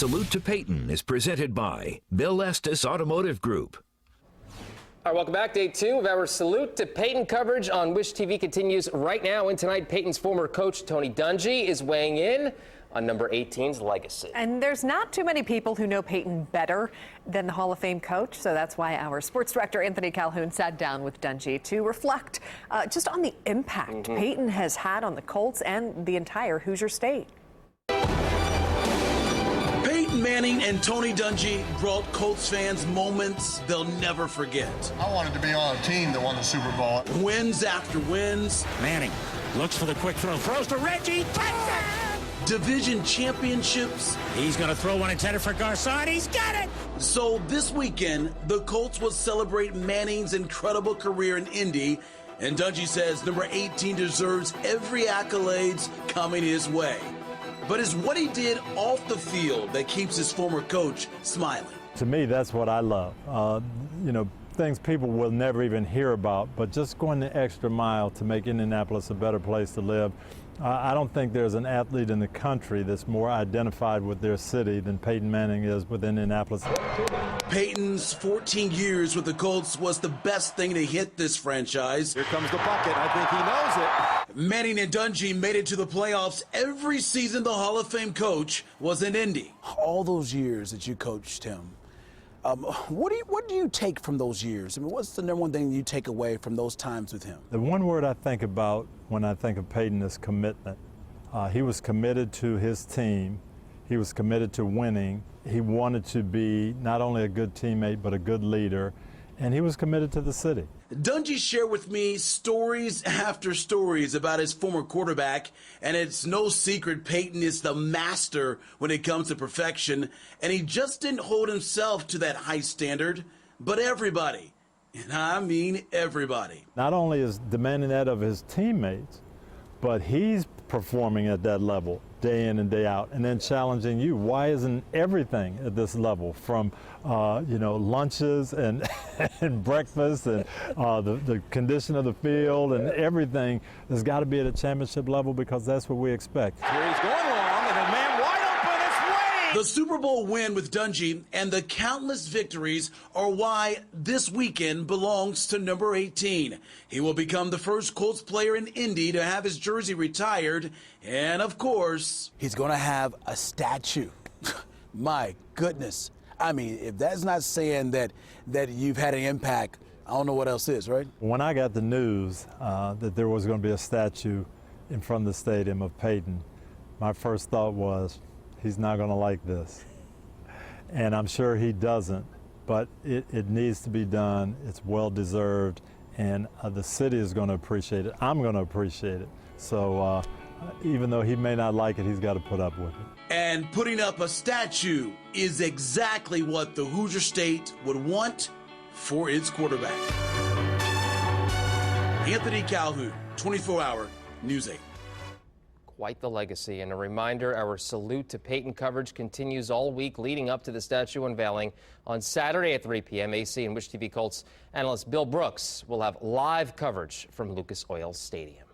Salute to Peyton is presented by Bill Estes Automotive Group. All right, welcome back. Day 2 of our Salute to Peyton coverage on Wish TV continues right now. And tonight, Peyton's former coach, Tony Dungy, is weighing in on number 18's legacy. And there's not too many people who know Peyton better than the Hall of Fame coach, so that's why our sports director, Anthony Calhoun, sat down with Dungy to reflect just on the impact Peyton has had on the Colts and the entire Hoosier State. Peyton Manning and Tony Dungy brought Colts fans moments they'll never forget. I wanted to be on a team that won the Super Bowl. Wins after wins. Manning looks for the quick throw, throws to Reggie, touchdown! Division championships. He's going to throw one intended for Garcon. He's got it! So this weekend, the Colts will celebrate Manning's incredible career in Indy, and Dungy says number 18 deserves every accolades coming his way. But it's what he did off the field that keeps his former coach smiling. To me, that's what I love. Things people will never even hear about, but just going the extra mile to make Indianapolis a better place to live. I don't think there's an athlete in the country that's more identified with their city than Peyton Manning is with Indianapolis. Peyton's 14 years with the Colts was the best thing to hit this franchise. Here comes the bucket. I think he knows it. Manning and Dungy made it to the playoffs every season the Hall of Fame coach was in Indy. All those years that you coached him, what do you take from those years? I mean, what's the number one thing you take away from those times with him? The one word I think about when I think of Peyton is commitment. He was committed to his team. He was committed to winning. He wanted to be not only a good teammate, but a good leader. And he was committed to the city. Dungy shared with me stories after stories about his former quarterback, and it's no secret Peyton is the master when it comes to perfection, and he just didn't hold himself to that high standard, but everybody, and I mean everybody. Not only is demanding that of his teammates, but he's performing at that level day in and day out, and then challenging you. Why isn't everything at this level, from lunches and and breakfast and the condition of the field and everything has got to be at a championship level, because that's what we expect. Here he's going long, and a man wide open. It's Wade! The Super Bowl win with Dungy and the countless victories are why this weekend belongs to number 18. He will become the first Colts player in Indy to have his jersey retired, and of course, He's going to have a statue. My goodness. I mean, if that's not saying that you've had an impact, I don't know what else is, right? When I got the news that there was going to be a statue in front of the stadium of Peyton, my first thought was, he's not going to like this. And I'm sure he doesn't, but it needs to be done. It's well-deserved, and the city is going to appreciate it. I'm going to appreciate it. So even though he may not like it, he's got to put up with it. And putting up a statue is exactly what the Hoosier State would want for its quarterback. Anthony Calhoun, 24-Hour News 8. Quite the legacy, and a reminder, our Salute to Peyton coverage continues all week leading up to the statue unveiling on Saturday at 3 p.m. AC and Wish TV Colts analyst Bill Brooks will have live coverage from Lucas Oil Stadium.